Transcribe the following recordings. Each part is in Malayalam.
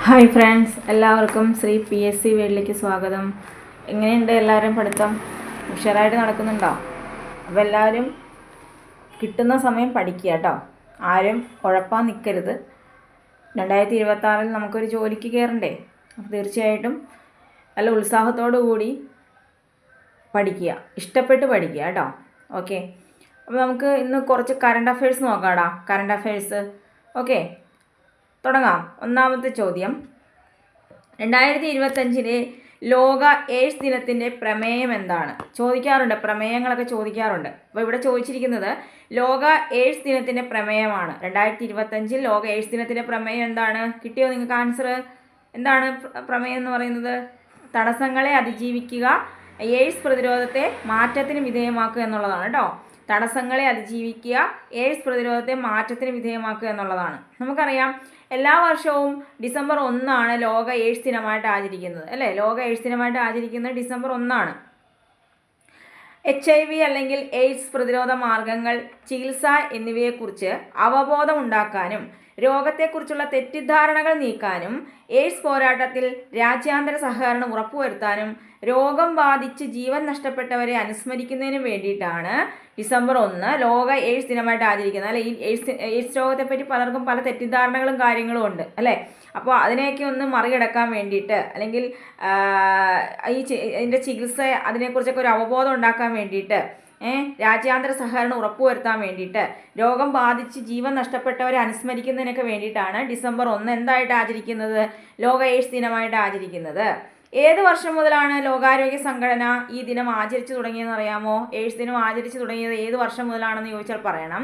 ഹായ് ഫ്രണ്ട്സ്, എല്ലാവർക്കും ശ്രീ PSC വേൾഡിലേക്ക് സ്വാഗതം. എങ്ങനെയുണ്ട് എല്ലാവരും? പഠിത്തം ഉഷാറായിട്ട് നടക്കുന്നുണ്ടോ? അപ്പോൾ എല്ലാവരും കിട്ടുന്ന സമയം പഠിക്കുക കേട്ടോ. ആരും ഉഴപ്പാൻ നിൽക്കരുത്. 2026 നമുക്കൊരു ജോലിക്ക് കയറണ്ടേ? അപ്പോൾ തീർച്ചയായിട്ടും നല്ല ഉത്സാഹത്തോടു കൂടി പഠിക്കുക, ഇഷ്ടപ്പെട്ട് പഠിക്കുക കേട്ടോ. ഓക്കെ, അപ്പോൾ നമുക്ക് ഇന്ന് കുറച്ച് കറണ്ട് അഫയേഴ്സ് നോക്കാടാ. കറണ്ട് അഫയേഴ്സ് ഓക്കെ, തുടങ്ങാം. ഒന്നാമത്തെ ചോദ്യം, 2025 ലോക എയ്ഡ്സ് ദിനത്തിൻ്റെ പ്രമേയം എന്താണ്? ചോദിക്കാറുണ്ട്, പ്രമേയങ്ങളൊക്കെ ചോദിക്കാറുണ്ട്. അപ്പോൾ ഇവിടെ ചോദിച്ചിരിക്കുന്നത് ലോക എയ്ഡ്സ് ദിനത്തിൻ്റെ പ്രമേയമാണ്. 2025 ലോക എയ്ഡ്സ് ദിനത്തിൻ്റെ പ്രമേയം എന്താണ്? കിട്ടിയോ നിങ്ങൾക്ക് ആൻസർ? എന്താണ് പ്രമേയം എന്ന് പറയുന്നത്? തടസ്സങ്ങളെ അതിജീവിക്കുക, എയ്ഡ്സ് പ്രതിരോധത്തെ മാറ്റത്തിന് വിധേയമാക്കുക എന്നുള്ളതാണ് കേട്ടോ. തടസ്സങ്ങളെ അതിജീവിക്കുക, എയ്ഡ്സ് പ്രതിരോധത്തെ മാറ്റത്തിന് വിധേയമാക്കുക എന്നുള്ളതാണ്. നമുക്കറിയാം, എല്ലാ വർഷവും ഡിസംബർ 1 ലോക എയ്ഡ്സ് ദിനമായിട്ട് ആചരിക്കുന്നത്, അല്ലേ? ലോക എയ്ഡ്സ് ദിനമായിട്ട് ആചരിക്കുന്നത് ഡിസംബർ 1. HIV അല്ലെങ്കിൽ എയ്ഡ്സ് പ്രതിരോധ മാർഗങ്ങൾ, ചികിത്സ എന്നിവയെക്കുറിച്ച് അവബോധമുണ്ടാക്കാനും രോഗത്തെക്കുറിച്ചുള്ള തെറ്റിദ്ധാരണകൾ നീക്കാനും എയ്ഡ്സ് പോരാട്ടത്തിൽ രാജ്യാന്തര സഹകരണം ഉറപ്പുവരുത്താനും രോഗം ബാധിച്ച് ജീവൻ നഷ്ടപ്പെട്ടവരെ അനുസ്മരിക്കുന്നതിനും വേണ്ടിയിട്ടാണ് ഡിസംബർ 1 ലോക എയ്ഡ്സ് ദിനമായിട്ട് ആചരിക്കുന്നത്. അല്ലെ, ഈ എയ്ഡ്സ് രോഗത്തെപ്പറ്റി പലർക്കും പല തെറ്റിദ്ധാരണകളും കാര്യങ്ങളും ഉണ്ട്, അല്ലേ? അപ്പോൾ അതിനെയൊക്കെ ഒന്ന് മറികടക്കാൻ വേണ്ടിയിട്ട്, അല്ലെങ്കിൽ ഇതിൻ്റെ ചികിത്സ അതിനെക്കുറിച്ചൊക്കെ ഒരു അവബോധം ഉണ്ടാക്കാൻ വേണ്ടിയിട്ട്, രാജ്യാന്തര സഹകരണം ഉറപ്പുവരുത്താൻ വേണ്ടിയിട്ട്, രോഗം ബാധിച്ച് ജീവൻ നഷ്ടപ്പെട്ടവരെ അനുസ്മരിക്കുന്നതിനൊക്കെ വേണ്ടിയിട്ടാണ് ഡിസംബർ 1 എന്തായിട്ട് ആചരിക്കുന്നത്? ലോക എയ്ഡ്സ് ദിനമായിട്ട് ആചരിക്കുന്നത്. ഏത് വർഷം മുതലാണ് ലോകാരോഗ്യ സംഘടന ഈ ദിനം ആചരിച്ചു തുടങ്ങിയെന്ന് അറിയാമോ? എയ്ഡ്സ് ദിനം ആചരിച്ചു തുടങ്ങിയത് ഏത് വർഷം മുതലാണെന്ന് ചോദിച്ചാൽ പറയണം.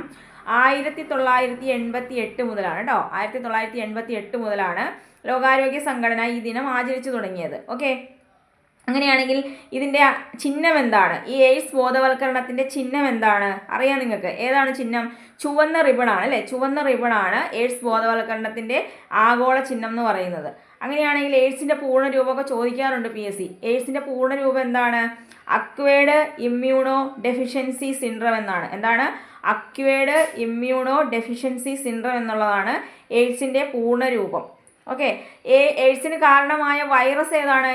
1988 മുതലാണ് കേട്ടോ. 1988 മുതലാണ് ലോകാരോഗ്യ സംഘടന ഈ ദിനം ആചരിച്ചു തുടങ്ങിയത്. ഓക്കെ, അങ്ങനെയാണെങ്കിൽ ഇതിൻ്റെ ചിഹ്നം എന്താണ്? ഈ എയ്ഡ്സ് ബോധവൽക്കരണത്തിൻ്റെ ചിഹ്നം എന്താണ്? അറിയാം നിങ്ങൾക്ക്? ഏതാണ് ചിഹ്നം? ചുവന്ന റിബണാണ്, അല്ലേ? ചുവന്ന റിബണാണ് എയ്ഡ്സ് ബോധവൽക്കരണത്തിൻ്റെ ആഗോള ചിഹ്നം എന്ന് പറയുന്നത്. അങ്ങനെയാണെങ്കിൽ എയ്ഡ്സിൻ്റെ പൂർണ്ണ രൂപമൊക്കെ ചോദിക്കാറുണ്ട് PSC. എയ്ഡ്സിൻ്റെ പൂർണ്ണ രൂപം എന്താണ്? അക്വയർഡ് ഇമ്മ്യൂണോ ഡെഫിഷ്യൻസി സിൻഡ്രം എന്നാണ്. എന്താണ്? അക്വയർഡ് ഇമ്മ്യൂണോ ഡെഫിഷ്യൻസി സിൻഡ്രം എന്നുള്ളതാണ് എയ്ഡ്സിൻ്റെ പൂർണ്ണ രൂപം. ഓക്കെ, എയ്ഡ്സിന് കാരണമായ വൈറസ് ഏതാണ്?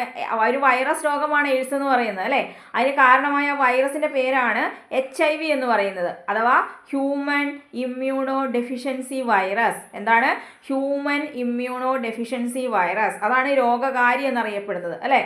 ഒരു വൈറസ് രോഗമാണ് എയ്ഡ്സ് എന്ന് പറയുന്നത്, അല്ലേ? അതിന് കാരണമായ വൈറസിൻ്റെ പേരാണ് HIV എന്ന് പറയുന്നത്, അഥവാ ഹ്യൂമൻ ഇമ്മ്യൂണോ ഡെഫിഷ്യൻസി വൈറസ്. എന്താണ്? Human immuno deficiency virus. അതാണ് രോഗകാരി എന്നറിയപ്പെടുന്നത്, അല്ലേ?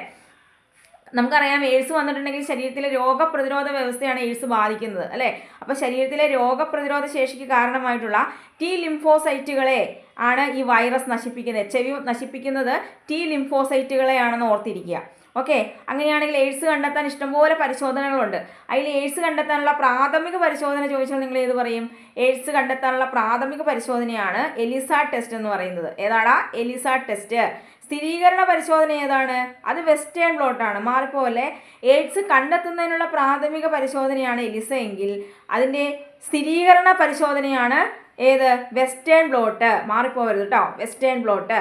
നമുക്കറിയാം, എയ്ഡ്സ് വന്നിട്ടുണ്ടെങ്കിൽ ശരീരത്തിലെ രോഗപ്രതിരോധ വ്യവസ്ഥയാണ് എയ്ഡ്സ് ബാധിക്കുന്നത്, അല്ലേ? അപ്പോൾ ശരീരത്തിലെ രോഗപ്രതിരോധ ശേഷിക്ക് കാരണമായിട്ടുള്ള T ലിംഫോസൈറ്റുകളെ ആണ് ഈ വൈറസ് നശിപ്പിക്കുന്നത്. HIV നശിപ്പിക്കുന്നത് T ലിംഫോസൈറ്റുകളെയാണെന്ന് ഓർത്തിരിക്കുക. ഓക്കെ, അങ്ങനെയാണെങ്കിൽ എയ്ഡ്സ് കണ്ടെത്താൻ ഇഷ്ടംപോലെ പരിശോധനകളുണ്ട്. അതിൽ എയ്ഡ്സ് കണ്ടെത്താനുള്ള പ്രാഥമിക പരിശോധന ചോദിച്ചാൽ നിങ്ങൾ ഏത് പറയും? എയ്ഡ്സ് കണ്ടെത്താനുള്ള പ്രാഥമിക പരിശോധനയാണ് ELISA ടെസ്റ്റ് എന്ന് പറയുന്നത്. ഏതാടാ? ELISA test. സ്ഥിരീകരണ പരിശോധന ഏതാണ്? അത് വെസ്റ്റേൺ ബ്ലോട്ടാണ്. മാറിപ്പോലെ, എയ്ഡ്സ് കണ്ടെത്തുന്നതിനുള്ള പ്രാഥമിക പരിശോധനയാണ് ELISA എങ്കിൽ അതിൻ്റെ സ്ഥിരീകരണ പരിശോധനയാണ് ഏത്? Western bloat. മാറിപ്പോവരുത് കേട്ടോ, വെസ്റ്റേൺ ബ്ലോട്ട്.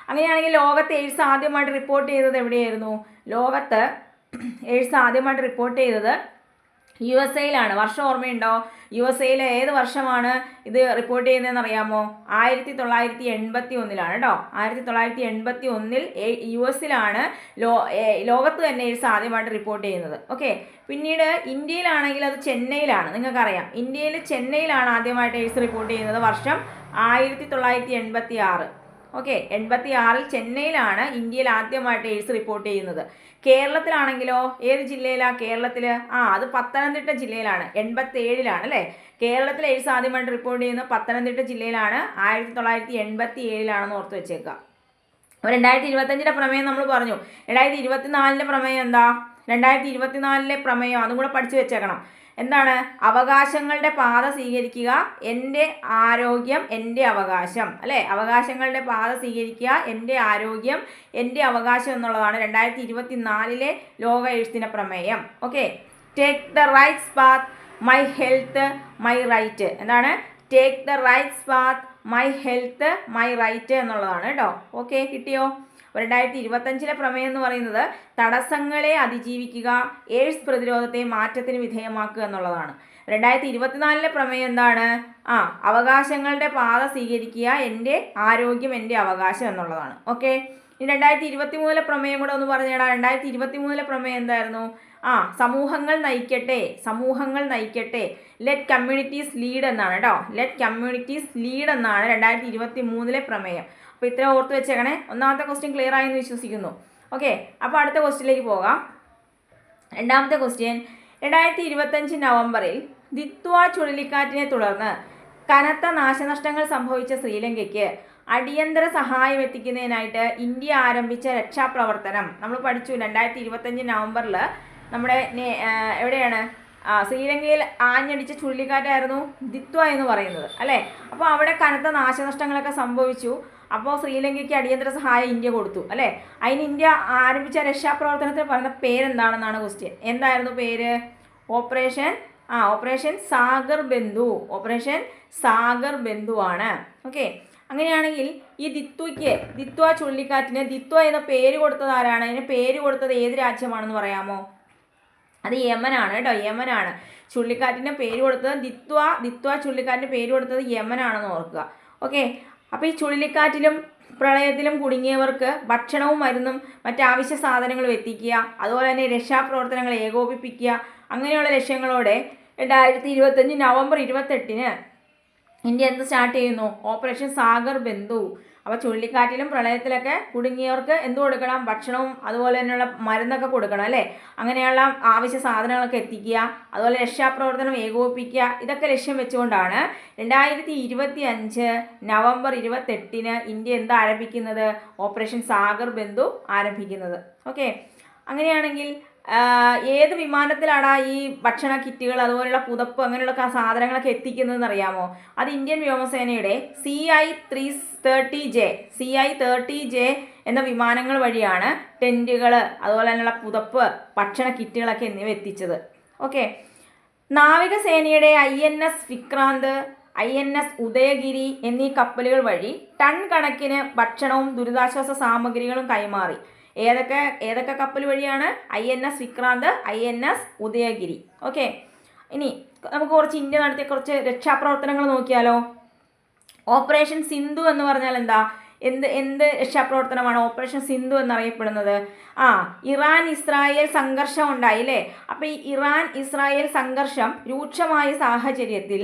അങ്ങനെയാണെങ്കിൽ ലോകത്ത് എയ്ഡ്സ് ആദ്യമായിട്ട് റിപ്പോർട്ട് ചെയ്തത് എവിടെയായിരുന്നു? ലോകത്ത് എയ്ഡ്സ് ആദ്യമായിട്ട് റിപ്പോർട്ട് ചെയ്തത് USA വർഷം ഓർമ്മയുണ്ടോ? USA ഏത് വർഷമാണ് ഇത് റിപ്പോർട്ട് ചെയ്യുന്നതെന്ന് അറിയാമോ? 1981 കേട്ടോ. 1981 US ലോകത്ത് തന്നെ എയ്ഡ്സ് ആദ്യമായിട്ട് റിപ്പോർട്ട് ചെയ്യുന്നത്. ഓക്കെ, പിന്നീട് ഇന്ത്യയിലാണെങ്കിൽ അത് ചെന്നൈയിലാണ്. നിങ്ങൾക്കറിയാം, ഇന്ത്യയിൽ ചെന്നൈയിലാണ് ആദ്യമായിട്ട് എയ്ഡ്സ് റിപ്പോർട്ട് ചെയ്യുന്നത്. വർഷം 1986. ഓക്കെ, 86 ചെന്നൈയിലാണ് ഇന്ത്യയിൽ ആദ്യമായിട്ട് എയ്ഡ്സ് റിപ്പോർട്ട് ചെയ്യുന്നത്. കേരളത്തിലാണെങ്കിലോ ഏത് ജില്ലയിലാണ്? കേരളത്തിൽ അത് പത്തനംതിട്ട ജില്ലയിലാണ്. 87 അല്ലേ? കേരളത്തിൽ എയ്ഡ്സ് ആദ്യമായിട്ട് റിപ്പോർട്ട് ചെയ്യുന്നത് പത്തനംതിട്ട ജില്ലയിലാണ്. 1987 ഓർത്ത് വെച്ചേക്കുക. അപ്പോൾ 2025 പ്രമേയം നമ്മൾ പറഞ്ഞു. 2024 പ്രമേയം എന്താ? 2024 പ്രമേയം അതും കൂടെ പഠിച്ചു വെച്ചേക്കണം. എന്താണ്? അവകാശങ്ങളുടെ പാത സ്വീകരിക്കുക, എൻ്റെ ആരോഗ്യം എൻ്റെ അവകാശം, അല്ലേ? അവകാശങ്ങളുടെ പാത സ്വീകരിക്കുക, എൻ്റെ ആരോഗ്യം എൻ്റെ അവകാശം എന്നുള്ളതാണ് 2024 ലോക എയ്ഡ്സ് ദിന പ്രമേയം. Okay, take the rights path, my health my right. എന്താണ്? Take the rights path, my health my right എന്നുള്ളതാണ് കേട്ടോ. ഓക്കെ, കിട്ടിയോ? 2025 പ്രമേയം എന്ന് പറയുന്നത് തടസ്സങ്ങളെ അതിജീവിക്കുക, എയ്ഡ്സ് പ്രതിരോധത്തെ മാറ്റത്തിന് വിധേയമാക്കുക എന്നുള്ളതാണ്. 2024 പ്രമേയം എന്താണ്? അവകാശങ്ങളുടെ പാത സ്വീകരിക്കുക, എൻ്റെ ആരോഗ്യം എൻ്റെ അവകാശം എന്നുള്ളതാണ്. ഓക്കെ, ഇനി 2023 പ്രമേയം കൂടെ ഒന്ന് പറഞ്ഞേടാ. 2023 പ്രമേയം എന്തായിരുന്നു? സമൂഹങ്ങൾ നയിക്കട്ടെ, സമൂഹങ്ങൾ നയിക്കട്ടെ, ലെറ്റ് കമ്മ്യൂണിറ്റീസ് ലീഡ് എന്നാണ് കേട്ടോ. ലെറ്റ് കമ്മ്യൂണിറ്റീസ് ലീഡ് എന്നാണ് 2023 പ്രമേയം. അപ്പോൾ ഇത്ര ഓർത്ത് വെച്ചേക്കണേ. ഒന്നാമത്തെ ക്വസ്റ്റ്യൻ ക്ലിയർ ആയെന്ന് വിശ്വസിക്കുന്നു. ഓക്കെ, അപ്പോൾ അടുത്ത ക്വസ്റ്റ്യനിലേക്ക് പോകാം. രണ്ടാമത്തെ ക്വസ്റ്റ്യൻ, 2025 നവംബറിൽ ദിത്വ ചുഴലിക്കാറ്റിനെ തുടർന്ന് കനത്ത നാശനഷ്ടങ്ങൾ സംഭവിച്ച ശ്രീലങ്കയ്ക്ക് അടിയന്തര സഹായം എത്തിക്കുന്നതിനായിട്ട് ഇന്ത്യ ആരംഭിച്ച രക്ഷാപ്രവർത്തനം നമ്മൾ പഠിച്ചു. 2025 നവംബറിൽ നമ്മുടെ എവിടെയാണ്? ശ്രീലങ്കയിൽ ആഞ്ഞടിച്ച ചുഴലിക്കാറ്റായിരുന്നു ദിത്വ എന്ന് പറയുന്നത് അല്ലേ. അപ്പോൾ അവിടെ കനത്ത നാശനഷ്ടങ്ങളൊക്കെ സംഭവിച്ചു. അപ്പോൾ ശ്രീലങ്കയ്ക്ക് അടിയന്തര സഹായം ഇന്ത്യ കൊടുത്തു അല്ലേ. അതിന് ഇന്ത്യ ആരംഭിച്ച രക്ഷാപ്രവർത്തനത്തിന് പറയുന്ന പേരെന്താണെന്നാണ് ക്വസ്റ്റ്യൻ. എന്തായിരുന്നു പേര്? ഓപ്പറേഷൻ സാഗർ ബന്ധു. ഓപ്പറേഷൻ സാഗർ ബന്ധു ആണ്. ഓക്കെ, അങ്ങനെയാണെങ്കിൽ ഈ ദിത്വ ചുഴലിക്കാറ്റിന് ദിത്വ എന്ന പേര് കൊടുത്തത് ആരാണ്? അതിന് പേര് കൊടുത്തത് ഏത് രാജ്യമാണെന്ന് പറയാമോ? അത് യമനാണ് കേട്ടോ. യമനാണ് ചുഴലിക്കാറ്റിന് പേര് കൊടുത്തത്. ദിത്വ ചുഴലിക്കാറ്റിന് പേര് കൊടുത്തത് യമനാണെന്ന് ഓർക്കുക. ഓക്കെ, അപ്പോൾ ഈ ചുഴലിക്കാറ്റിലും പ്രളയത്തിലും കുടുങ്ങിയവർക്ക് ഭക്ഷണവും മരുന്നും മറ്റാവശ്യ സാധനങ്ങളും എത്തിക്കുക, അതുപോലെ തന്നെ രക്ഷാപ്രവർത്തനങ്ങൾ ഏകോപിപ്പിക്കുക, അങ്ങനെയുള്ള ലക്ഷ്യങ്ങളോടെ 2025 നവംബർ 28 ഇന്ത്യ എന്ത് സ്റ്റാർട്ട് ചെയ്യുന്നു? ഓപ്പറേഷൻ സാഗർ ബന്ധു. അപ്പോൾ ചുഴലിക്കാറ്റിലും പ്രളയത്തിലൊക്കെ കുടുങ്ങിയവർക്ക് എന്ത് കൊടുക്കണം? ഭക്ഷണവും അതുപോലെ തന്നെയുള്ള മരുന്നൊക്കെ കൊടുക്കണം അല്ലേ. അങ്ങനെയുള്ള ആവശ്യ സാധനങ്ങളൊക്കെ എത്തിക്കുക, അതുപോലെ രക്ഷാപ്രവർത്തനം ഏകോപിപ്പിക്കുക, ഇതൊക്കെ ലക്ഷ്യം വെച്ചുകൊണ്ടാണ് 2025 നവംബർ 28 ഇന്ത്യ എന്താ ആരംഭിക്കുന്നത്? ഓപ്പറേഷൻ സാഗർ ബന്ധു ആരംഭിക്കുന്നത്. ഓക്കെ, അങ്ങനെയാണെങ്കിൽ ഏത് വിമാനത്തിലാണ് ഈ ഭക്ഷണ കിറ്റുകൾ അതുപോലെയുള്ള പുതപ്പ് അങ്ങനെയുള്ള സാധനങ്ങളൊക്കെ എത്തിക്കുന്നതെന്ന് അറിയാമോ? അത് ഇന്ത്യൻ വ്യോമസേനയുടെ CI-30J എന്ന വിമാനങ്ങൾ വഴിയാണ് ടെൻറ്റുകൾ അതുപോലെ തന്നെയുള്ള പുതപ്പ്, ഭക്ഷണ കിറ്റുകളൊക്കെ എന്നിവ എത്തിച്ചത്. ഓക്കെ, നാവികസേനയുടെ INS വിക്രാന്ത്, INS ഉദയഗിരി എന്നീ കപ്പലുകൾ വഴി ടൺ കണക്കിന് ഭക്ഷണവും ദുരിതാശ്വാസ സാമഗ്രികളും കൈമാറി. ഏതൊക്കെ കപ്പൽ വഴിയാണ്? INS Vikrant, INS Udayagiri. Okay, ഇനി നമുക്ക് കുറച്ച് ഇന്ത്യ നടത്തിയ കുറച്ച് രക്ഷാപ്രവർത്തനങ്ങൾ നോക്കിയാലോ. ഓപ്പറേഷൻ സിന്ധു എന്ന് പറഞ്ഞാൽ എന്താ? എന്ത് രക്ഷാപ്രവർത്തനമാണ് ഓപ്പറേഷൻ സിന്ധു എന്നറിയപ്പെടുന്നത്? ഇറാൻ ഇസ്രായേൽ സംഘർഷം ഉണ്ടായി അല്ലേ. അപ്പോൾ ഈ ഇറാൻ ഇസ്രായേൽ സംഘർഷം രൂക്ഷമായ സാഹചര്യത്തിൽ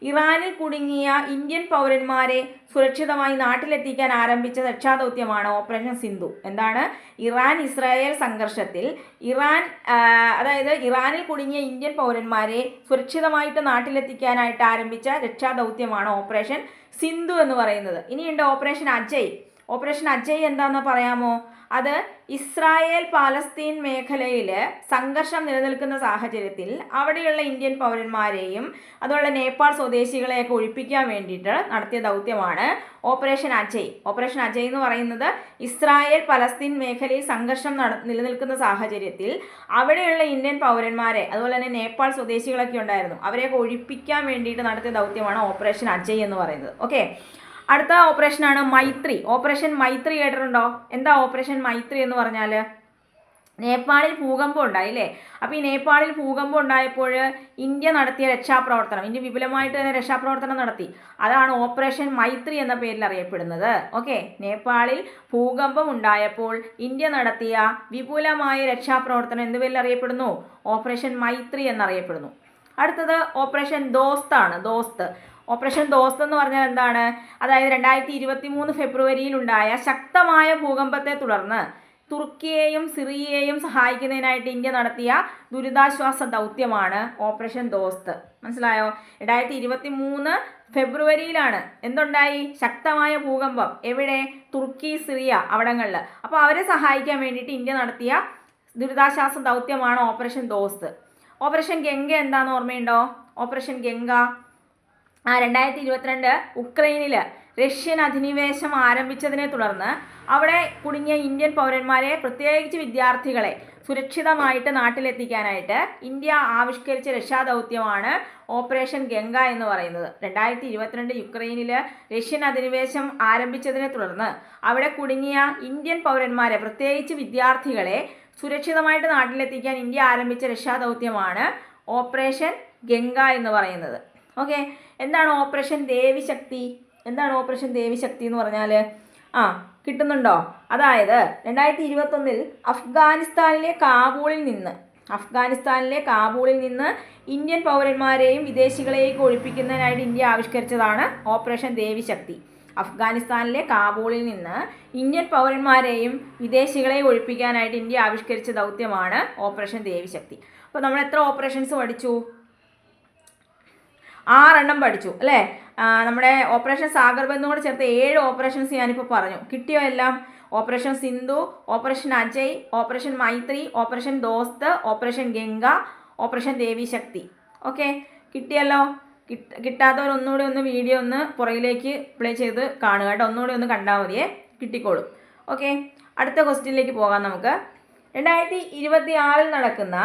ഇറാനിൽ കുടുങ്ങിയ ഇന്ത്യൻ പൗരന്മാരെ സുരക്ഷിതമായി നാട്ടിലെത്തിക്കാൻ ആരംഭിച്ച രക്ഷാദൗത്യമാണ് ഓപ്പറേഷൻ സിന്ധു. എന്താണ്? ഇറാൻ ഇസ്രായേൽ സംഘർഷത്തിൽ ഇറാനിൽ കുടുങ്ങിയ ഇന്ത്യൻ പൗരന്മാരെ സുരക്ഷിതമായിട്ട് നാട്ടിലെത്തിക്കാനായിട്ട് ആരംഭിച്ച രക്ഷാദൗത്യമാണ് ഓപ്പറേഷൻ സിന്ധു എന്ന് പറയുന്നത്. ഇനിയുണ്ട് ഓപ്പറേഷൻ അജയ്. ഓപ്പറേഷൻ അജയ് എന്താണെന്ന് പറയാമോ? അത് ഇസ്രായേൽ പാലസ്തീൻ മേഖലയിൽ സംഘർഷം നിലനിൽക്കുന്ന സാഹചര്യത്തിൽ അവിടെയുള്ള ഇന്ത്യൻ പൗരന്മാരെയും അതുപോലെ നേപ്പാൾ സ്വദേശികളെയൊക്കെ ഒഴിപ്പിക്കാൻ വേണ്ടിയിട്ട് നടത്തിയ ദൗത്യമാണ് ഓപ്പറേഷൻ അജയ്. ഓപ്പറേഷൻ അജയ് എന്ന് പറയുന്നത് ഇസ്രായേൽ പലസ്തീൻ മേഖലയിൽ സംഘർഷം നിലനിൽക്കുന്ന സാഹചര്യത്തിൽ അവിടെയുള്ള ഇന്ത്യൻ പൗരന്മാരെ അതുപോലെ തന്നെ നേപ്പാൾ സ്വദേശികളൊക്കെ ഉണ്ടായിരുന്നു, അവരെയൊക്കെ ഒഴിപ്പിക്കാൻ വേണ്ടിയിട്ട് നടത്തിയ ദൗത്യമാണ് ഓപ്പറേഷൻ അജയ് എന്ന് പറയുന്നത്. ഓക്കെ, അടുത്ത ഓപ്പറേഷനാണ് മൈത്രി. ഓപ്പറേഷൻ മൈത്രി കേട്ടിട്ടുണ്ടോ? എന്താ ഓപ്പറേഷൻ മൈത്രി എന്ന് പറഞ്ഞാൽ? നേപ്പാളിൽ ഭൂകമ്പം ഉണ്ടായില്ലേ. അപ്പോൾ ഈ നേപ്പാളിൽ ഭൂകമ്പം ഉണ്ടായപ്പോൾ ഇന്ത്യ നടത്തിയ രക്ഷാപ്രവർത്തനം, ഇന്ത്യ വിപുലമായിട്ട് തന്നെ രക്ഷാപ്രവർത്തനം നടത്തി. അതാണ് ഓപ്പറേഷൻ മൈത്രി എന്ന പേരിൽ അറിയപ്പെടുന്നത്. ഓക്കെ, നേപ്പാളിൽ ഭൂകമ്പം ഉണ്ടായപ്പോൾ ഇന്ത്യ നടത്തിയ വിപുലമായ രക്ഷാപ്രവർത്തനം എന്ത് പേരിൽ അറിയപ്പെടുന്നു? ഓപ്പറേഷൻ മൈത്രി എന്നറിയപ്പെടുന്നു. അടുത്തത് ഓപ്പറേഷൻ ദോസ്ത് ആണ്. ഓപ്പറേഷൻ ദോസ്ത് എന്ന് പറഞ്ഞാൽ എന്താണ്? അതായത് 2023 ഫെബ്രുവരിയിലുണ്ടായ ശക്തമായ ഭൂകമ്പത്തെ തുടർന്ന് തുർക്കിയെയും സിറിയയെയും സഹായിക്കുന്നതിനായിട്ട് ഇന്ത്യ നടത്തിയ ദുരിതാശ്വാസ ദൗത്യമാണ് ഓപ്പറേഷൻ ദോസ്ത്. മനസ്സിലായോ? 2023 ഫെബ്രുവരിയിലാണ് എന്തുണ്ടായി? ശക്തമായ ഭൂകമ്പം. എവിടെ? തുർക്കി, സിറിയ അവിടങ്ങളിൽ. അപ്പോൾ അവരെ സഹായിക്കാൻ വേണ്ടിയിട്ട് ഇന്ത്യ നടത്തിയ ദുരിതാശ്വാസ ദൗത്യമാണ് ഓപ്പറേഷൻ ദോസ്ത്. ഓപ്പറേഷൻ ഗംഗ എന്താണെന്ന് ഓർമ്മയുണ്ടോ? ഓപ്പറേഷൻ ഗംഗ 2022 ഉക്രൈനിൽ റഷ്യൻ അധിനിവേശം ആരംഭിച്ചതിനെ തുടർന്ന് അവിടെ കുടുങ്ങിയ ഇന്ത്യൻ പൗരന്മാരെ, പ്രത്യേകിച്ച് വിദ്യാർത്ഥികളെ സുരക്ഷിതമായിട്ട് നാട്ടിലെത്തിക്കാനായിട്ട് ഇന്ത്യ ആവിഷ്കരിച്ച രക്ഷാദൗത്യമാണ് ഓപ്പറേഷൻ ഗംഗ എന്ന് പറയുന്നത്. 2022 യുക്രൈനിൽ റഷ്യൻ അധിനിവേശം ആരംഭിച്ചതിനെ തുടർന്ന് അവിടെ കുടുങ്ങിയ ഇന്ത്യൻ പൗരന്മാരെ, പ്രത്യേകിച്ച് വിദ്യാർത്ഥികളെ സുരക്ഷിതമായിട്ട് നാട്ടിലെത്തിക്കാൻ ഇന്ത്യ ആരംഭിച്ച രക്ഷാദൗത്യമാണ് ഓപ്പറേഷൻ ഗംഗ എന്ന് പറയുന്നത്. ഓക്കെ, എന്താണ് ഓപ്പറേഷൻ ദേവിശക്തി? എന്താണ് ഓപ്പറേഷൻ ദേവിശക്തി എന്ന് പറഞ്ഞാൽ? കിട്ടുന്നുണ്ടോ? അതായത് 2021 അഫ്ഗാനിസ്ഥാനിലെ കാബൂളിൽ നിന്ന് ഇന്ത്യൻ പൗരന്മാരെയും വിദേശികളെയും ഒഴിപ്പിക്കുന്നതിനായിട്ട് ഇന്ത്യ ആവിഷ്കരിച്ചതാണ് ഓപ്പറേഷൻ ദേവിശക്തി. അഫ്ഗാനിസ്ഥാനിലെ കാബൂളിൽ നിന്ന് ഇന്ത്യൻ പൗരന്മാരെയും വിദേശികളെയും ഒഴിപ്പിക്കാനായിട്ട് ഇന്ത്യ ആവിഷ്കരിച്ച ദൗത്യമാണ് ഓപ്പറേഷൻ ദേവിശക്തി. അപ്പോൾ നമ്മൾ എത്ര ഓപ്പറേഷൻസ് പഠിച്ചു? 6 എണ്ണം പഠിച്ചു അല്ലേ? നമ്മുടെ ഓപ്പറേഷൻ സാഗർ ബന്ധു കൂടെ ചേർത്ത് 7 ഓപ്പറേഷൻസ് ഞാനിപ്പോൾ പറഞ്ഞു. കിട്ടിയോ എല്ലാം? Operation Sindhu, operation Ajay, operation Maitri, operation Dost, operation Ganga, operation Devi Shakti. Okay, കിട്ടിയല്ലോ. കിട്ടാത്തവർ ഒന്നുകൂടി ഒന്ന് വീഡിയോ ഒന്ന് പുറകിലേക്ക് പ്ലേ ചെയ്ത് കാണുക കേട്ടോ. ഒന്നുകൂടി ഒന്ന് കണ്ടാൽ മതിയേ, കിട്ടിക്കോളും. ഓക്കെ, അടുത്ത ക്വസ്റ്റ്യനിലേക്ക് പോകാം നമുക്ക്. 2026 നടക്കുന്ന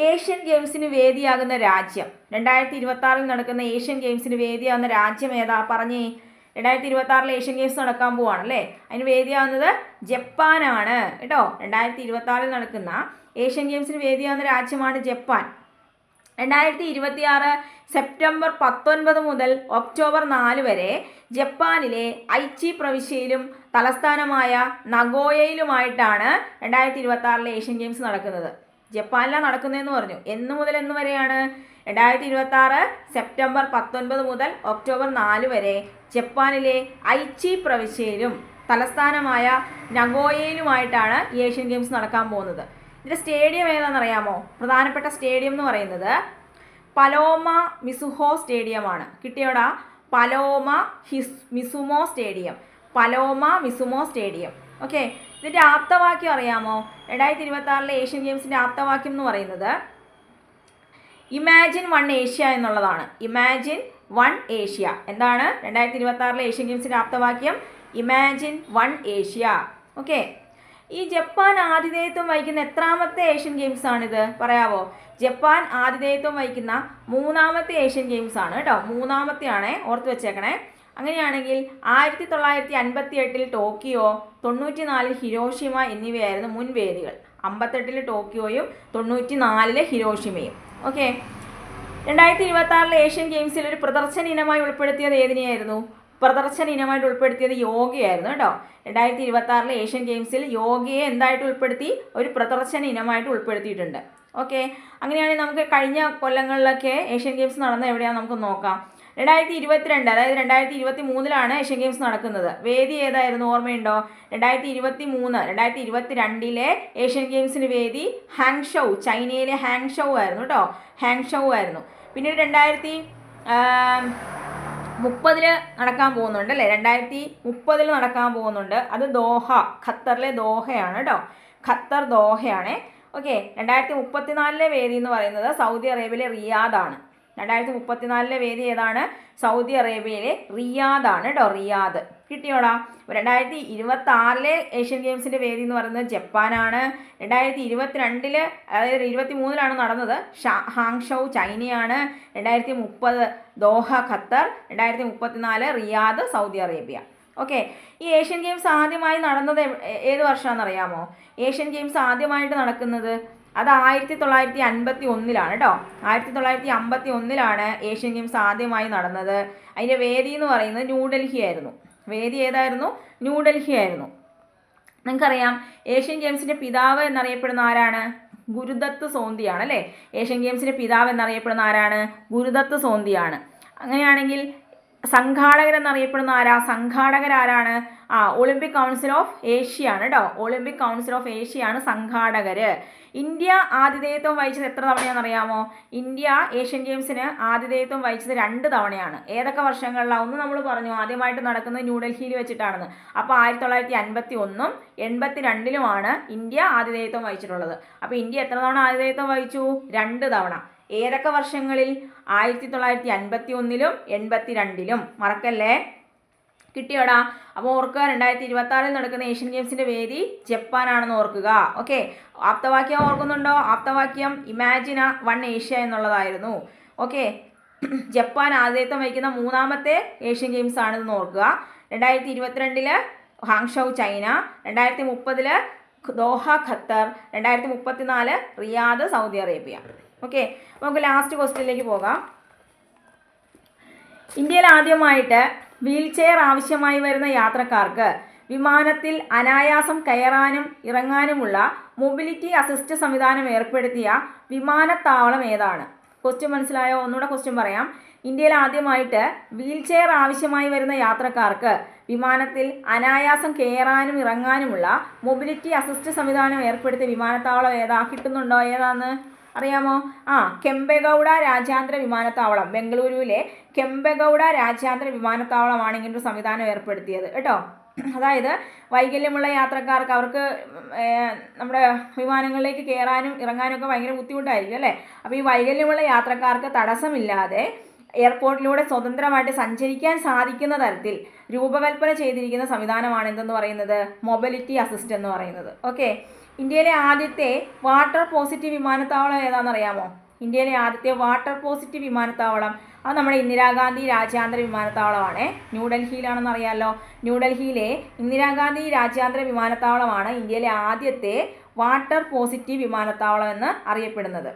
ഏഷ്യൻ ഗെയിംസിന് വേദിയാകുന്ന രാജ്യം. 2026 നടക്കുന്ന ഏഷ്യൻ ഗെയിംസിന് വേദിയാകുന്ന രാജ്യം ഏതാ? പറഞ്ഞേ. 2026 ഏഷ്യൻ ഗെയിംസ് നടക്കാൻ പോവാണ് അല്ലേ? അതിന് വേദിയാകുന്നത് ജപ്പാനാണ് കേട്ടോ. 2026 നടക്കുന്ന ഏഷ്യൻ ഗെയിംസിന് വേദിയാകുന്ന രാജ്യമാണ് ജപ്പാൻ. 2026 സെപ്റ്റംബർ 19 മുതൽ ഒക്ടോബർ 4 വരെ ജപ്പാനിലെ ഐച്ചി പ്രവിശ്യയിലും തലസ്ഥാനമായ നഗോയയിലുമായിട്ടാണ് 2026 ഏഷ്യൻ ഗെയിംസ് നടക്കുന്നത്. ജപ്പാനിലാണ് നടക്കുന്നതെന്ന് പറഞ്ഞു. എന്ന് മുതൽ എന്ന് വരെയാണ്? 2026 സെപ്റ്റംബർ 19 മുതൽ ഒക്ടോബർ 4 വരെ ജപ്പാനിലെ ഐച്ചി പ്രവിശ്യയിലും തലസ്ഥാനമായ നഗോയയിലുമായിട്ടാണ് ഈ ഏഷ്യൻ ഗെയിംസ് നടക്കാൻ പോകുന്നത്. ഇതിൻ്റെ സ്റ്റേഡിയം ഏതാണെന്നറിയാമോ? പ്രധാനപ്പെട്ട സ്റ്റേഡിയം എന്ന് പറയുന്നത് പലോമ മിസുഹോ സ്റ്റേഡിയമാണ്. കിട്ടിയോടാ? Paloma Mizuho stadium. ഓക്കെ, ഇതിൻ്റെ ആപ്തവാക്യം അറിയാമോ? 2026 ഏഷ്യൻ ഗെയിംസിൻ്റെ ആപ്തവാക്യം എന്ന് പറയുന്നത് ഇമാജിൻ വൺ ഏഷ്യ എന്നുള്ളതാണ്. Imagine one Asia. എന്താണ് 2026 ഏഷ്യൻ ഗെയിംസിൻ്റെ ആപ്തവാക്യം? Imagine one Asia. ഓക്കെ, ഈ ജപ്പാൻ ആതിഥേയത്വം വഹിക്കുന്ന എത്രാമത്തെ ഏഷ്യൻ ഗെയിംസ് ആണിത്? പറയാവോ? ജപ്പാൻ ആതിഥേയത്വം വഹിക്കുന്ന 3ാമത്തെ ഏഷ്യൻ ഗെയിംസ് ആണ് കേട്ടോ. 3ാമത്തെ ആണേ, ഓർത്ത് വെച്ചേക്കണേ. അങ്ങനെയാണെങ്കിൽ 1958 ടോക്കിയോ, 94 ഹിരോഷിമ എന്നിവയായിരുന്നു മുൻ വേദികൾ. 58 ടോക്കിയോയും 94 ഹിരോഷിമയും. ഓക്കെ, 2026 ഏഷ്യൻ ഗെയിംസിൽ ഒരു പ്രദർശന ഇനമായി ഉൾപ്പെടുത്തിയത് ഏതിനെയായിരുന്നു? പ്രദർശന ഇനമായിട്ട് ഉൾപ്പെടുത്തിയത് യോഗയായിരുന്നു കേട്ടോ. 2026 ഏഷ്യൻ ഗെയിംസിൽ യോഗയെ എന്തായിട്ട് ഉൾപ്പെടുത്തി? ഒരു പ്രദർശന ഇനമായിട്ട് ഉൾപ്പെടുത്തിയിട്ടുണ്ട്. ഓക്കെ, അങ്ങനെയാണെങ്കിൽ നമുക്ക് കഴിഞ്ഞ കൊല്ലങ്ങളിലൊക്കെ ഏഷ്യൻ ഗെയിംസ് നടന്നത് എവിടെയാണെന്ന് നമുക്ക് നോക്കാം. 2022 അതായത് 2023 ഏഷ്യൻ ഗെയിംസ് നടക്കുന്നത്. വേദി ഏതായിരുന്നു? ഓർമ്മയുണ്ടോ? 2022 ഏഷ്യൻ ഗെയിംസിന് വേദി ഹാങ്ഷൗ, ചൈനയിലെ ഹാങ്ഷൗ ആയിരുന്നു കേട്ടോ. ഹാങ്ഷൗ ആയിരുന്നു. പിന്നീട് 2030 നടക്കാൻ പോകുന്നുണ്ട് അല്ലേ? 2030 നടക്കാൻ പോകുന്നുണ്ട്. അത് ദോഹ, ഖത്തറിലെ ദോഹയാണ് കേട്ടോ. ഖത്തർ ദോഹയാണ്. ഓക്കെ, 2034 വേദി എന്ന് പറയുന്നത് സൗദി അറേബ്യയിലെ റിയാദാണ്. 2034 വേദി ഏതാണ്? സൗദി അറേബ്യയിലെ റിയാദാണ് കേട്ടോ. റിയാദ്. കിട്ടിയോടാ? 2026 ഏഷ്യൻ ഗെയിംസിൻ്റെ വേദി എന്ന് പറയുന്നത് ജപ്പാനാണ്. 2022 അതായത് 2023 നടന്നത് ഹാങ്ഷൗ ചൈനയാണ്. 2030 Doha Qatar. 2034 Riyadh Saudi Arabia. Okay, ഈ ഏഷ്യൻ ഗെയിംസ് ആദ്യമായി നടന്നത് ഏത് വർഷമാണെന്നറിയാമോ? ഏഷ്യൻ ഗെയിംസ് ആദ്യമായിട്ട് നടക്കുന്നത് അത് 1951 കേട്ടോ. 1951 ഏഷ്യൻ ഗെയിംസ് ആദ്യമായി നടന്നത്. അതിൻ്റെ വേദി എന്ന് പറയുന്നത് ന്യൂഡൽഹി ആയിരുന്നു. വേദി ഏതായിരുന്നു? ന്യൂഡൽഹി ആയിരുന്നു. നിങ്ങൾക്കറിയാം ഏഷ്യൻ ഗെയിംസിൻ്റെ പിതാവ് എന്നറിയപ്പെടുന്ന ആരാണ്? ഗുരുദത്ത് സോന്തിയാണ് അല്ലേ? ഏഷ്യൻ ഗെയിംസിൻ്റെ പിതാവ് എന്നറിയപ്പെടുന്ന ആരാണ്? ഗുരുദത്ത് സോന്തിയാണ്. അങ്ങനെയാണെങ്കിൽ സംഘാടകരെന്നറിയപ്പെടുന്ന സംഘാടകരാരാണ്? ഒളിമ്പിക് കൗൺസിൽ ഓഫ് ഏഷ്യ ആണ് കേട്ടോ. ഒളിമ്പിക് കൗൺസിൽ ഓഫ് ഏഷ്യ ആണ് സംഘാടകർ. ഇന്ത്യ ആതിഥേയത്വം വഹിച്ചത് എത്ര തവണയാണെന്നറിയാമോ? ഇന്ത്യ ഏഷ്യൻ ഗെയിംസിന് ആതിഥേയത്വം വഹിച്ചത് 2 തവണയാണ്. ഏതൊക്കെ വർഷങ്ങളിലാണ്? ഒന്ന് നമ്മൾ പറഞ്ഞു ആദ്യമായിട്ട് നടക്കുന്നത് ന്യൂഡൽഹിയിൽ വെച്ചിട്ടാണെന്ന്. അപ്പോൾ 1951 82 ഇന്ത്യ ആതിഥേയത്വം വഹിച്ചിട്ടുള്ളത്. അപ്പോൾ ഇന്ത്യ എത്ര തവണ ആതിഥേയത്വം വഹിച്ചു? 2 തവണ. ഏതൊക്കെ വർഷങ്ങളിൽ? 1951 82. മറക്കല്ലേ. കിട്ടിയോടാ? അപ്പോൾ ഓർക്കുക, 2026 നടക്കുന്ന ഏഷ്യൻ ഗെയിംസിൻ്റെ വേദി ജപ്പാനാണെന്ന് ഓർക്കുക. ഓക്കെ, ആപ്തവാക്യം ഓർക്കുന്നുണ്ടോ? ആപ്തവാക്യം ഇമാജിൻ വൺ ഏഷ്യ എന്നുള്ളതായിരുന്നു. ഓക്കെ, ജപ്പാൻ ആതിഥേയത്വം വഹിക്കുന്ന 3ാമത്തെ ഏഷ്യൻ ഗെയിംസ് ആണെന്ന് ഓർക്കുക. 2022 Hangzhou China, 2030 Doha Qatar, 2034 Riyadh Saudi Arabia. Okay, നമുക്ക് ലാസ്റ്റ് ക്വസ്റ്റ്യനിലേക്ക് പോകാം. ഇന്ത്യയിൽ ആദ്യമായിട്ട് വീൽ ചെയർ ആവശ്യമായി വരുന്ന യാത്രക്കാർക്ക് വിമാനത്തിൽ അനായാസം കയറാനും ഇറങ്ങാനുമുള്ള മൊബിലിറ്റി അസിസ്റ്റ് സംവിധാനം ഏർപ്പെടുത്തിയ വിമാനത്താവളം ഏതാണ്? ക്വസ്റ്റ്യൻ മനസ്സിലായോ? ഒന്നുകൂടെ ക്വസ്റ്റ്യൻ പറയാം. ഇന്ത്യയിൽ ആദ്യമായിട്ട് വീൽ ചെയർ ആവശ്യമായി വരുന്ന യാത്രക്കാർക്ക് വിമാനത്തിൽ അനായാസം കയറാനും ഇറങ്ങാനുമുള്ള മൊബിലിറ്റി അസിസ്റ്റ് സംവിധാനം ഏർപ്പെടുത്തിയ വിമാനത്താവളം ഏതാ? കിട്ടുന്നുണ്ടോ? ഏതാന്ന് അറിയാമോ? കെമ്പെഗൗഡ രാജ്യാന്തര വിമാനത്താവളം, ബംഗളൂരുവിലെ കെമ്പെഗൗഡ രാജ്യാന്തര വിമാനത്താവളമാണ് ഇങ്ങനൊരു സംവിധാനം ഏർപ്പെടുത്തിയത് കേട്ടോ. അതായത് വൈകല്യമുള്ള യാത്രക്കാർക്ക് അവർക്ക് നമ്മുടെ വിമാനങ്ങളിലേക്ക് കയറാനും ഇറങ്ങാനും ഒക്കെ ഭയങ്കര ബുദ്ധിമുട്ടായിരിക്കും അല്ലേ. അപ്പോൾ ഈ വൈകല്യമുള്ള യാത്രക്കാർക്ക് തടസ്സമില്ലാതെ എയർപോർട്ടിലൂടെ സ്വതന്ത്രമായിട്ട് സഞ്ചരിക്കാൻ സാധിക്കുന്ന തരത്തിൽ രൂപകൽപ്പന ചെയ്തിരിക്കുന്ന സംവിധാനമാണ് എന്തെന്ന് പറയുന്നത്? മൊബിലിറ്റി അസിസ്റ്റ് എന്ന് പറയുന്നത്. ഓക്കെ, ഇന്ത്യയിലെ ആദ്യത്തെ വാട്ടർ പോസിറ്റീവ് വിമാനത്താവളം ഏതാണെന്നറിയാമോ? ഇന്ത്യയിലെ ആദ്യത്തെ വാട്ടർ പോസിറ്റീവ് വിമാനത്താവളം അത് നമ്മുടെ ഇന്ദിരാഗാന്ധി രാജ്യാന്തര വിമാനത്താവളമാണ്. ന്യൂഡൽഹിയിലാണെന്ന് അറിയാമല്ലോ. ന്യൂഡൽഹിയിലെ ഇന്ദിരാഗാന്ധി രാജ്യാന്തര വിമാനത്താവളമാണ് ഇന്ത്യയിലെ ആദ്യത്തെ വാട്ടർ പോസിറ്റീവ് വിമാനത്താവളം എന്ന് അറിയപ്പെടുന്നത്.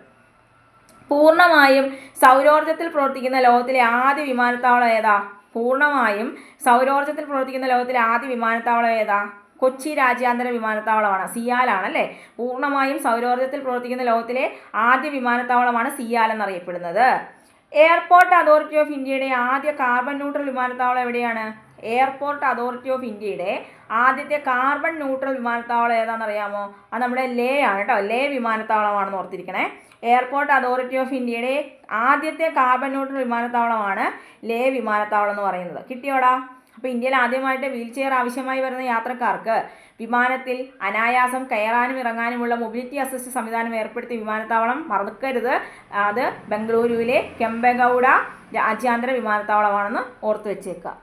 പൂർണ്ണമായും സൗരോർജ്ജത്തിൽ പ്രവർത്തിക്കുന്ന ലോകത്തിലെ ആദ്യ വിമാനത്താവളം ഏതാ? പൂർണ്ണമായും സൗരോർജ്ജത്തിൽ പ്രവർത്തിക്കുന്ന ലോകത്തിലെ ആദ്യ വിമാനത്താവളം ഏതാ? കൊച്ചി രാജ്യാന്തര വിമാനത്താവളമാണ്. സിയാലാണല്ലേ. പൂർണ്ണമായും സൗരോർജ്ജത്തിൽ പ്രവർത്തിക്കുന്ന ലോകത്തിലെ ആദ്യ വിമാനത്താവളമാണ് സിയാൽ എന്നറിയപ്പെടുന്നത്. എയർപോർട്ട് അതോറിറ്റി ഓഫ് ഇന്ത്യയുടെ ആദ്യ കാർബൺ ന്യൂട്രൽ വിമാനത്താവളം എവിടെയാണ്? എയർപോർട്ട് അതോറിറ്റി ഓഫ് ഇന്ത്യയുടെ ആദ്യത്തെ കാർബൺ ന്യൂട്രൽ വിമാനത്താവളം ഏതാണെന്നറിയാമോ? അത് നമ്മുടെ ലേ ആണ് കേട്ടോ. ലേ വിമാനത്താവളമാണെന്ന് ഓർത്തിരിക്കണേ. എയർപോർട്ട് അതോറിറ്റി ഓഫ് ഇന്ത്യയുടെ ആദ്യത്തെ കാർബൺ ന്യൂട്രൽ വിമാനത്താവളമാണ് ലേ വിമാനത്താവളം എന്ന് പറയുന്നത്. കിട്ടിയോടാ? അപ്പോൾ ഇന്ത്യയിൽ ആദ്യമായിട്ട് വീൽ ചെയർ ആവശ്യമായി വരുന്ന യാത്രക്കാർക്ക് വിമാനത്തിൽ അനായാസം കയറാനും ഇറങ്ങാനുമുള്ള മൊബിലിറ്റി അസിസ്റ്റ് സംവിധാനം ഏർപ്പെടുത്തിയ വിമാനത്താവളം മറക്കരുത്. അത് ബംഗളൂരുവിലെ കെമ്പെഗൗഡ രാജ്യാന്തര വിമാനത്താവളമാണെന്ന് ഓർത്ത് വെച്ചേക്കുക.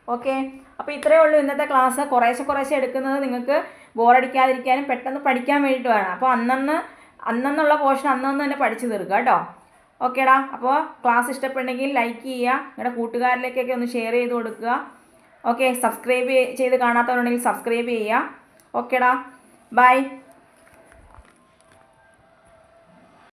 ഓക്കെ, അപ്പോൾ ഇത്രയേ ഉള്ളൂ ഇന്നത്തെ ക്ലാസ്. കുറേശ്ശെ എടുക്കുന്നത് നിങ്ങൾക്ക് ബോറടിക്കാതിരിക്കാനും പെട്ടെന്ന് പഠിക്കാൻ വേണ്ടിയിട്ട് വേണം. അപ്പോൾ അന്നുള്ള പോർഷൻ അന്നന്ന് തന്നെ പഠിച്ചു തീർക്കുക കേട്ടോ. ഓക്കേടാ, അപ്പോൾ ക്ലാസ് ഇഷ്ടപ്പെട്ടെങ്കിൽ ലൈക്ക് ചെയ്യുക, നിങ്ങളുടെ കൂട്ടുകാരിലേക്കൊക്കെ ഒന്ന് ഷെയർ ചെയ്ത് കൊടുക്കുക. ഓക്കെ, സബ്സ്ക്രൈബ് ചെയ്ത് കാണാത്തവരുണ്ടെങ്കിൽ സബ്സ്ക്രൈബ് ചെയ്യുക. ഓക്കേടാ, ബൈ.